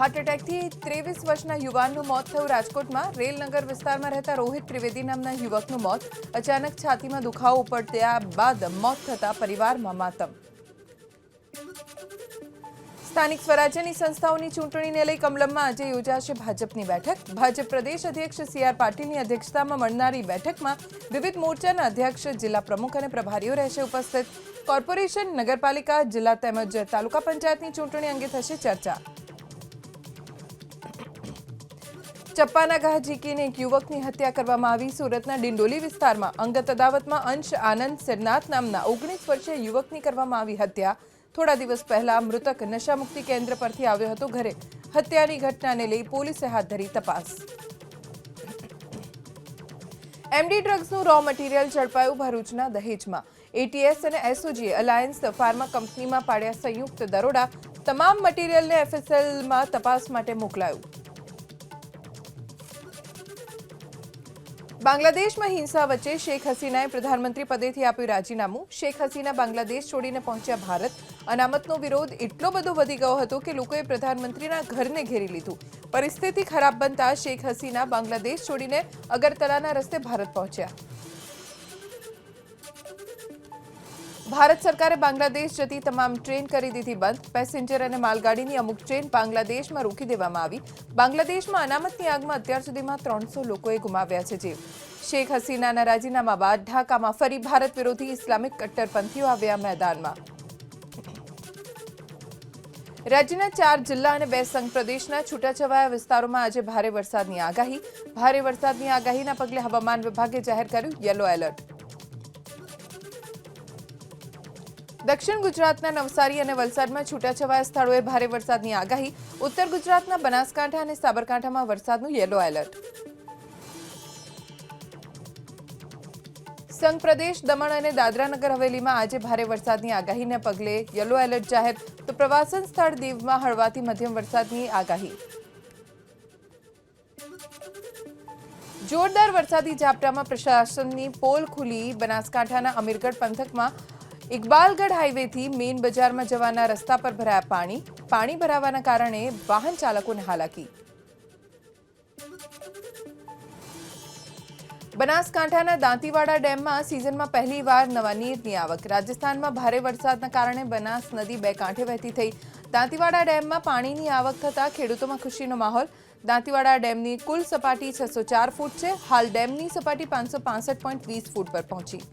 Heart એટેકથી 23 વર્ષના યુવાનનું મોત થયું રાજકોટમાં રેલનગર વિસ્તારમાં રહેતા રોહિત ત્રિવેદી નામના યુવકનું મોત અચાનક છાતીમાં દુખાવો ઉપડ્યા બાદ મોત થતા પરિવારમાં માતમ સ્થાનિક સ્વરાજ્યની સંસ્થાઓની ચૂંટણીને લઈ કમલમમાં આજે યોજાશે ભાજપની બેઠક ભાજપ પ્રદેશ અધ્યક્ષ સી.આર. પાટીલની અધ્યક્ષતામાં મળનારી બેઠકમાં વિવિધ મોરચાના અધ્યક્ષ જિલ્લા પ્રમુખ અને પ્રભારીઓ રહેશે ઉપસ્થિત કોર્પોરેશન નગરપાલિકા જિલ્લા તેમજ તાલુકા પંચાયતની ચૂંટણી અંગે થશે ચર્ચા ચપ્પાના ઘા ઝીકીને એક યુવકની હત્યા કરવામાં આવી સુરતના ડિંડોલી વિસ્તારમાં અંગત અદાવતમાં અંશ આનંદ સિરનાથ નામના 19 વર્ષીય યુવકની કરવામાં આવી હત્યા થોડા દિવસ પહેલા મૃતક નશામુક્તિ કેન્દ્ર પરથી આવ્યો હતો ઘરે હત્યાની ઘટનાને લઈ પોલીસે હાથ ધરી તપાસ એમડી ડ્રગ્સનું રો મટીરિયલ ઝડપાયું ભરૂચના દહેજમાં એટીએસ અને એસઓજીએ અલાયન્સ ફાર્મા કંપનીમાં પાડ્યા સંયુક્ત દરોડા તમામ મટીરિયલને એફએસએલમાં તપાસ માટે મોકલાયું બાંગ્લાદેશમાં હિંસા વચ્ચે શેખ હસીનાએ પ્રધાનમંત્રી પદેથી આપ્યું રાજીનામું શેખ હસીના બાંગ્લાદેશ છોડીને પહોંચ્યા ભારત અનામતનો વિરોધ એટલો બધો વધી ગયો હતો કે લોકોએ પ્રધાનમંત્રીના ઘરને ઘેરી લીધું પરિસ્થિતિ ખરાબ બનતા શેખ હસીના બાંગ્લાદેશ છોડીને અગરતલાના રસ્તે ભારત પહોંચ્યા ભારત સરકારે બાંગ્લાદેશ જતી તમામ ટ્રેન કરી દીધી બંધ પેસેન્જર અને માલગાડીની અમુક ટ્રેન બાંગ્લાદેશમાં રોકી દેવામાં આવી બાંગ્લાદેશમાં અનામતની આગમાં અત્યાર સુધીમાં 300 લોકોએ ગુમાવ્યા છે જીવ શેખ હસીનાના રાજીનામા બાદ ઢાકામાં ફરી ભારત વિરોધી ઇસ્લામિક કટ્ટરપંથીઓ આવ્યા મેદાનમાં રાજ્યના 4 જિલ્લા અને 2 સંઘ પ્રદેશના છૂટાછવાયા વિસ્તારોમાં આજે ભારે વરસાદની આગાહીના પગલે હવામાન વિભાગે જાહેર કર્યું યલો એલર્ટ દક્ષિણ ગુજરાતના નવસારી અને વલસાડમાં છૂટાછવાયા સ્થળોએ ભારે વરસાદની આગાહી ઉત્તર ગુજરાતના બનાસકાંઠા અને સાબરકાંઠામાં વરસાદનું યલો એલર્ટ સંઘ પ્રદેશ દમણ અને દાદરાનગર હવેલીમાં આજે ભારે વરસાદની આગાહીને પગલે યલો એલર્ટ જાહેર તો પ્રવાસન સ્થળ દીવમાં હળવાથી મધ્યમ વરસાદની આગાહી જોરદાર વરસાદી ઝાપટામાં પ્રશાસનની પોલ ખુલી બનાસકાંઠાના અમીરગઢ પંથકમાં ઇકબાલગઢ હાઈવેથી મેઇન બજારમાં જવાના રસ્તા પર ભરાયા પાણી ભરાવાના કારણે વાહન ચાલકોને હાલાકી બનાસકાંઠાના દાંતીવાડા ડેમમાં સિઝનમાં પહેલીવાર નવા નીરની આવક રાજસ્થાનમાં ભારે વરસાદના કારણે બનાસ નદી બે કાંઠે વહેતી થઈ દાંતીવાડા ડેમમાં પાણીની આવક થતાં ખેડૂતોમાં ખુશીનો માહોલ દાંતીવાડા ડેમની કુલ સપાટી 604 ફૂટ છે હાલ ડેમની સપાટી 565.20 ફૂટ પર પહોંચી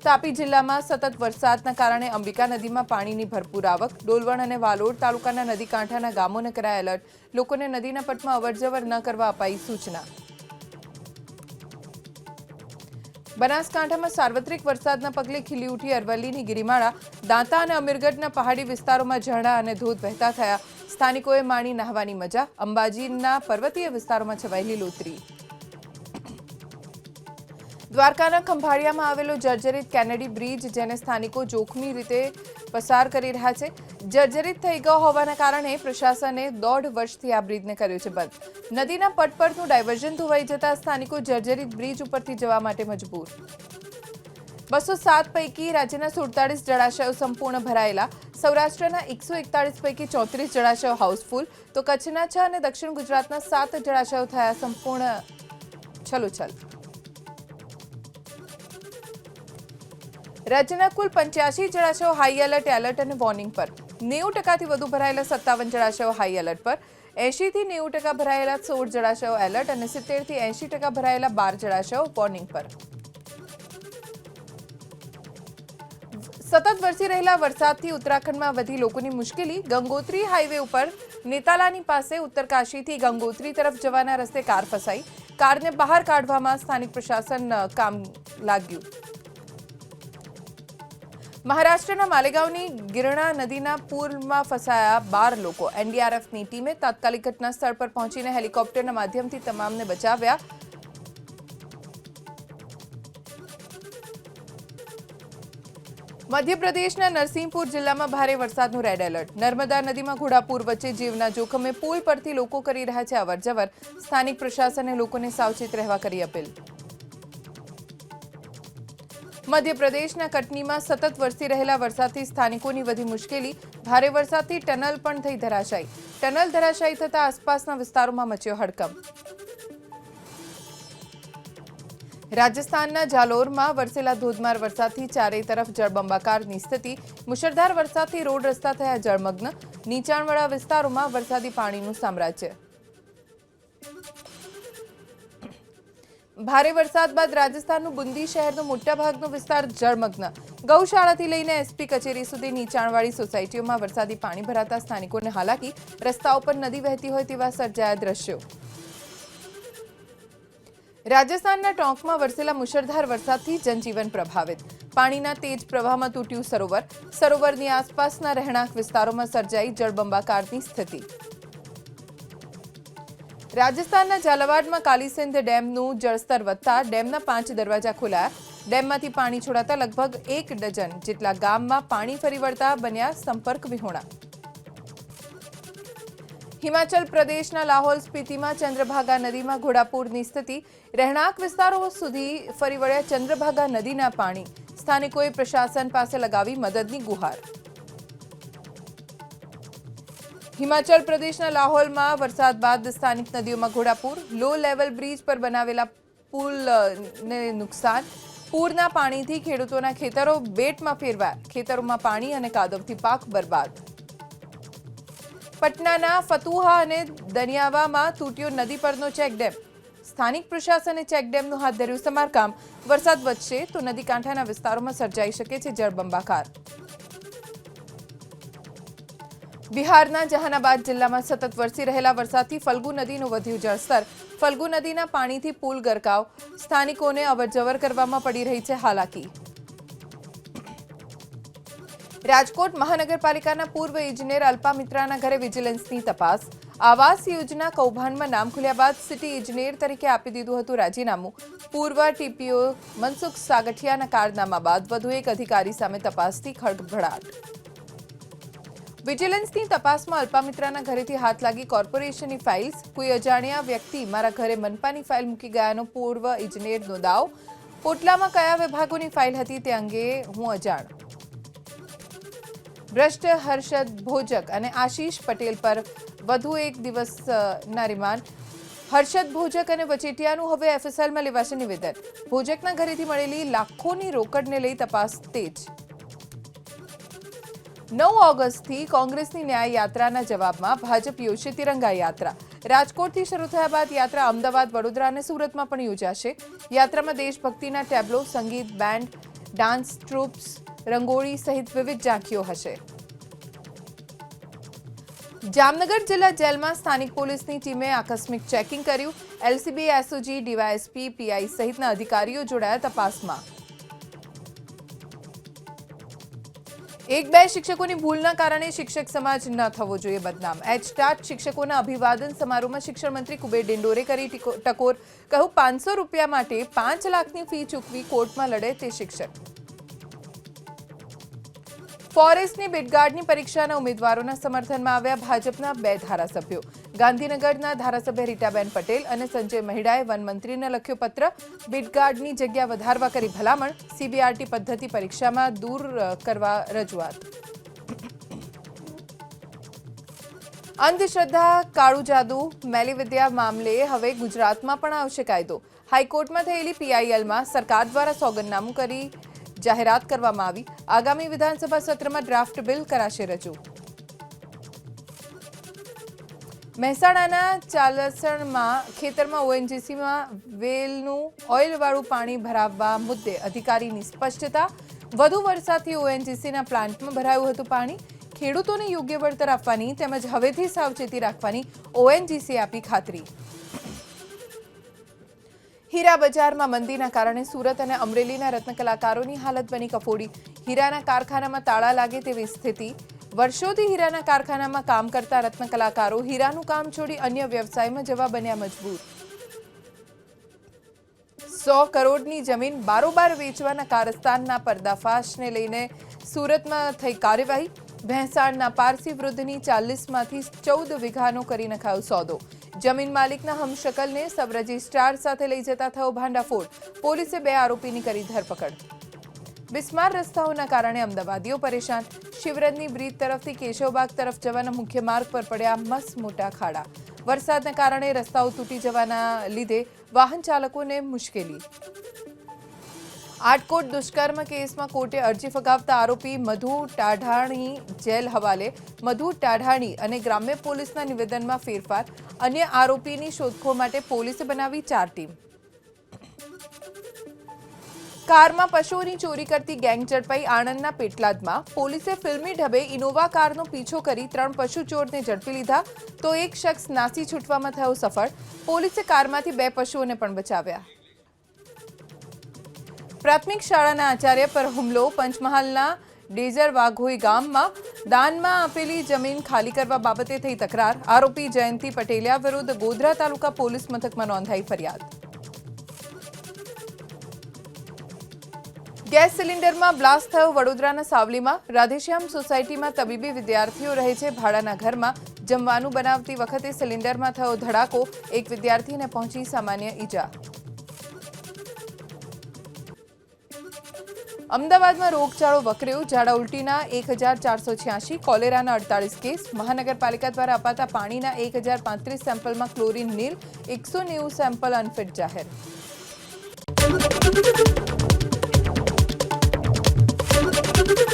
તાપી જિલ્લામાં સતત વરસાદના કારણે અંબિકા નદીમાં પાણીની ભરપૂર આવક ડોલવણ અને વાલોડ તાલુકાના નદી કાંઠાના ગામોને કરાયા એલર્ટ લોકોને નદીના પટમાં અવરજવર ન કરવા અપાઈ સૂચના બનાસકાંઠામાં સાર્વત્રિક વરસાદના પગલે ખીલી ઉઠી અરવલ્લીની ગિરિમાળા દાંતા અને અમીરગઢના પહાડી વિસ્તારોમાં ઝરણા અને ધોધ વહેતા થયા સ્થાનિકોએ માણી નહાવાની મજા અંબાજીના પર્વતીય વિસ્તારોમાં છવાઈ લીલોતરી દ્વારકાના ખંભાળિયામાં આવેલો જર્જરિત કેનેડી બ્રિજ જેને સ્થાનિકો જોખમી રીતે પસાર કરી રહ્યા છે જર્જરિત થઈ ગયો હોવાના કારણે પ્રશાસને 1.5 વર્ષથી આ બ્રિજને કર્યો છે બંધ નદીના પટ પરનું ડાયવર્ઝન ધોવાઈ જતા સ્થાનિકો જર્જરિત બ્રિજ ઉપરથી જવા માટે મજબૂર 207 પૈકી રાજ્યના 47 જળાશયો સંપૂર્ણ ભરાયેલા સૌરાષ્ટ્રના 141 પૈકી 34 જળાશયો હાઉસફુલ તો કચ્છના 6 અને દક્ષિણ ગુજરાતના 7 જળાશયો થયા સંપૂર્ણ છલોછલ રાજ્યના કુલ 85 જળાશયો હાઈ એલર્ટ અને વોર્નિંગ પર 90% વધુ ભરાયેલા 57 જળાશયો હાઈ એલર્ટ પર 80 થી 90% ભરાયેલા 16 જળાશયો એલર્ટ અને 70 થી 80% ભરાયેલા 12 જળાશયો વોર્નિંગ પર સતત વરસી રહેલા વરસાદથી ઉત્તરાખંડમાં વધી લોકોની મુશ્કેલી ગંગોત્રી હાઈવે ઉપર નેતાલાની પાસે ઉત્તરકાશીથી ગંગોત્રી તરફ જવાના રસ્તે કાર ફસાઈ કારને બહાર કાઢવામાં સ્થાનિક પ્રશાસન કામ લાગ્યું મહારાષ્ટ્રના માલેગાંવની ગિરણા નદીના પૂરમાં ફસાયા 12 લોકો એનડીઆરએફની ટીમે તાત્કાલિક ઘટના સ્થળ પર પહોંચીને હેલિકોપ્ટરના માધ્યમથી તમામને બચાવ્યા મધ્યપ્રદેશના નરસિંહપુર જિલ્લામાં ભારે વરસાદનું રેડ એલર્ટ નર્મદા નદીમાં ઘોડાપૂર વચ્ચે જીવના જોખમે પુલ પરથી લોકો કરી રહ્યા છે અવરજવર સ્થાનિક પ્રશાસને લોકોને સાવચેત રહેવા કરી અપીલ મધ્યપ્રદેશના કટનીમાં સતત વરસી રહેલા વરસાદથી સ્થાનિકોની વધી મુશ્કેલી. ભારે વરસાદથી ટનલ પણ થઈ ધરાશાયી. ટનલ ધરાશાયી થતા આસપાસના વિસ્તારોમાં મચ્યો હડકંપ. રાજસ્થાનના જાલોરમાં વરસેલા ધોધમાર વરસાદથી ચારેય તરફ જળબંબાકારની સ્થિતિ. મુશળધાર વરસાદથી રોડ રસ્તા થયા જળમગ્ન. નીચાણવાળા વિસ્તારોમાં વરસાદી પાણીનું સામ્રાજ્ય. ભારે વરસાદ બાદ રાજસ્થાનનું બુંદી શહેરનો મોટાભાગનો વિસ્તાર જળમગ્ન. ગૌશાળાથી લઈને એસપી કચેરી સુધી નીચાણવાળી સોસાયટીઓમાં વરસાદી પાણી ભરાતા સ્થાનિકોને હાલાકી. રસ્તાઓ પર નદી વહેતી હોય તેવા સર્જાયા દ્રશ્યો. રાજસ્થાનના ટોંકમાં વરસેલા મુશળધાર વરસાદથી જનજીવન પ્રભાવિત. પાણીના તેજ પ્રવાહમાં તૂટ્યું સરોવર. સરોવરની આસપાસના રહેણાંક વિસ્તારોમાં સર્જાઈ જળબંબાકારની સ્થિતિ. રાજસ્થાનના ઝાલાવાડમાં કાલીસિંધ ડેમનું જળસ્તર વધતા ડેમના 5 દરવાજા ખોલાયા. ડેમમાંથી પાણી છોડાતા લગભગ 1 ડઝન જેટલા ગામમાં પાણી ફરી વળતા બન્યા સંપર્ક વિહોણા. હિમાચલ પ્રદેશના લાહોલ સ્પીતિમાં ચંદ્રભાગા નદીમાં ઘોડાપૂરની સ્થિતિ. રહેણાંક વિસ્તારો સુધી ફરી વળ્યા ચંદ્રભાગા નદીના પાણી. સ્થાનિકોએ પ્રશાસન પાસે લગાવી મદદની ગુહાર. હિમાચલ પ્રદેશના લાહોલમાં વરસાદ બાદ સ્થાનિક નદીઓમાં ઘોડાપૂર. લો લેવલ બ્રિજ પર બનાવેલા પુલને નુકસાન. પૂરના પાણીથી ખેડૂતોના ખેતરો બેટમાં ફેરવાયા. ખેતરોમાં પાણી અને કાદવથી પાક બરબાદ. પટનાના ફતુહા અને દનિયાવામાં તૂટ્યો નદી પરનો ચેકડેમ. સ્થાનિક પ્રશાસને ચેકડેમનું હાથ ધર્યું સમારકામ. વરસાદ વધશે તો નદી કાંઠાના વિસ્તારોમાં સર્જાઈ શકે છે જળબંબાકાર. બિહારના જહાનાબાદ જિલ્લામાં સતત વરસી રહેલા વરસાદથી ફલ્ગુ નદીનું વધ્યું જળસ્તર. ફલ્ગુ નદીના પાણીથી પુલ ગરકાવ. સ્થાનિકોને અવરજવર કરવામાં પડી રહી છે હાલાકી. રાજકોટ મહાનગરપાલિકાના પૂર્વ ઇજનેર અલ્પા મિત્રાના ઘરે વિજિલન્સની તપાસ. આવાસ યોજના કૌભાંડમાં નામ ખુલ્યા બાદ સિટી ઇજનેર તરીકે આપી દીધું હતું રાજીનામું. પૂર્વ ટીપીઓ મનસુખ સાગઠિયાના કારનામા બાદ વધુ એક અધિકારી સામે તપાસથી ખળભળાટ. વિજિલન્સની તપાસમાં અલ્પા મિત્રાના ઘરેથી હાથ લાગી કોર્પોરેશનની ફાઇલ્સ. કોઈ અજાણ્યા વ્યક્તિ મારા ઘરે મનપાની ફાઇલ મૂકી ગયાનો પૂર્વ ઇજનેરનો દાવ. પોટલામાં કયા વિભાગોની ફાઇલ હતી તે અંગે હું અજાણ. ભ્રષ્ટ હર્ષદ ભોજક અને આશીષ પટેલ પર વધુ એક દિવસના રિમાન્ડ. હર્ષદ ભોજક અને વચેટિયાનું હવે એફએસએલમાં લેવાશે નિવેદન. ભોજકના ઘરેથી મળેલી લાખોની રોકડને લઈ તપાસ તેજ. 9 ઓગસ્ટથી કોંગ્રેસની ન્યાય યાત્રાના જવાબમાં ભાજપ યોજશે તિરંગા યાત્રા. રાજકોટથી શરૂ થયા બાદ યાત્રા અમદાવાદ, વડોદરા અને સુરતમાં પણ યોજાશે. યાત્રામાં દેશભક્તિના ટેબ્લો, સંગીત, બેન્ડ, ડાન્સ ટ્રુપ્સ, રંગોળી સહિત વિવિધ ઝાંખીઓ હશે. જામનગર જિલ્લા જેલમાં સ્થાનિક પોલીસની ટીમે આકસ્મિક ચેકિંગ કર્યું. એલસીબી, એસઓજી, ડીવાયએસપી, પીઆઈ સહિતના અધિકારીઓ જોડાયા તપાસમાં. 1-2 શિક્ષકોની ભૂલના કારણે શિક્ષક સમાજ ન થવો જોઈએ બદનામ. એચટાટ શિક્ષકોના અભિવાદન સમારોહમાં શિક્ષણ મંત્રી કુબેર ડિંડોરે કરી ટકોર. કહ્યું 500 રૂપિયા માટે 5 લાખની ફી ચૂકવી કોર્ટમાં લડે તે શિક્ષક. ફોરેસ્ટની બિટગાર્ડની પરીક્ષાના ઉમેદવારોના સમર્થનમાં આવ્યા ભાજપના 2 ધારાસભ્યો. ગાંધીનગરના ધારાસભ્ય રીટાબેન પટેલ અને સંજય મહિડાએ વનમંત્રીને લખ્યો પત્ર. બિટગાર્ડની જગ્યા વધારવા કરી ભલામણ. સીબીઆરટી પદ્ધતિ પરીક્ષામાં દૂર કરવા રજૂઆત. અંધશ્રદ્ધા, કાળું જાદુ, મેલીવિદ્યા મામલે હવે ગુજરાતમાં પણ આવશે કાયદો. હાઈકોર્ટમાં થયેલી પીઆઈએલમાં સરકાર દ્વારા સોગંદનામું કરી જાહેરાત કરવામાં આવી. આગામી વિધાનસભા સત્રમાં ડ્રાફ્ટ બિલ કરાશે રજૂ. મહેસાણાના ચાલસણમાં ખેતરમાં ઓએનજીસીમાં વેલનું ઓઇલવાળું પાણી ભરાવવા મુદ્દે અધિકારીની સ્પષ્ટતા. વધુ વરસાદથી ઓએનજીસીના પ્લાન્ટમાં ભરાયું હતું પાણી. ખેડૂતોને યોગ્ય વળતર આપવાની તેમજ હવેથી સાવચેતી રાખવાની ઓએનજીસી આપી ખાતરી. હીરા બજારમાં મંદીના કારણે સુરત અને અમરેલીના રત્નકલાકારોની હાલત બની કફોડી. હીરાના કારખાનામાં તાળા લાગે તેવી સ્થિતિ. વર્ષોથી હીરાના કારખાનામાં કામ કરતા રત્નકલાકારો હીરાનું કામ છોડી અન્ય વ્યવસાયમાં જવા બન્યા મજબૂર. 100 કરોડની જમીન બારોબાર વેચવાના કારસ્તાનના પર્દાફાશને લઈને સુરતમાં થઈ કાર્યવાહી. ભેંસાણના પારસી વૃદ્ધની 40માંથી 14 વીઘાનો કરી નખાયો સોદો. જમીન માલિકના હમશકલને સબ રજિસ્ટ્રાર સાથે લઈ જતા થયો ભાંડાફોડ. પોલીસે 2 આરોપીની કરી ધરપકડ. બિસ્માર રસ્તાઓના કારણે અમદાવાદીઓ પરેશાન. શિવરજની બ્રિજ તરફથી કેશવબાગ તરફ જવાના મુખ્ય માર્ગ પર પડ્યા મસ્ત મોટા ખાડા. વરસાદના કારણે રસ્તાઓ તૂટી જવાના લીધે વાહન ચાલકોને મુશ્કેલી. આટકોટ દુષ્કર્મ કેસમાં કોર્ટે અરજી ફગાવતા આરોપી મધુ ટાઢાણી જેલ હવાલે. મધુ ટાઢાણી અને ગ્રામ્ય પોલીસના નિવેદનમાં ફેરફાર. અન્ય આરોપીની શોધખોળ માટે પોલીસે બનાવી 4 ટીમ. કારમાં પશુઓની ચોરી કરતી ગેંગ ઝડપાઈ. આણંદના પેટલાદમાં પોલીસે ફિલ્મી ઢબે ઇનોવા કારનો પીછો કરી 3 પશુ ચોરને ઝડપી લીધા, તો એક શખ્સ નાસી છૂટવામાં થયો સફળ. પોલીસે કારમાંથી 2 પશુઓને પણ બચાવ્યા. પ્રાથમિક શાળાના આચાર્ય પર હુમલો. પંચમહાલના ડેઝર વાઘોઈ ગામમાં દાનમાં આપેલી જમીન ખાલી કરવા બાબતે થઈ તકરાર. આરોપી જયંતિ પટેલિયા વિરુદ્ધ ગોધરા તાલુકા પોલીસ મથકમાં નોંધાઈ ફરિયાદ. ગેસ સિલિન્ડરમાં બ્લાસ્ટ થયો. વડોદરાના સાવલીમાં રાધેશ્યામ સોસાયટીમાં તબીબી વિદ્યાર્થીઓ રહે છે. ભાડાના ઘરમાં જમવાનું બનાવતી વખતે સિલિન્ડરમાં થયો ધડાકો. એક વિદ્યાર્થીને પહોંચી સામાન્ય ઈજા. અમદાવાદમાં રોગચાળો વકર્યો. ઝાડા ઉલટીના 1486, કોલેરાના 48 કેસ. મહાનગરપાલિકા દ્વારા અપાતા પાણીના 1035 સેમ્પલમાં ક્લોરીન નીલ. 190 સેમ્પલ અનફિટ જાહેર.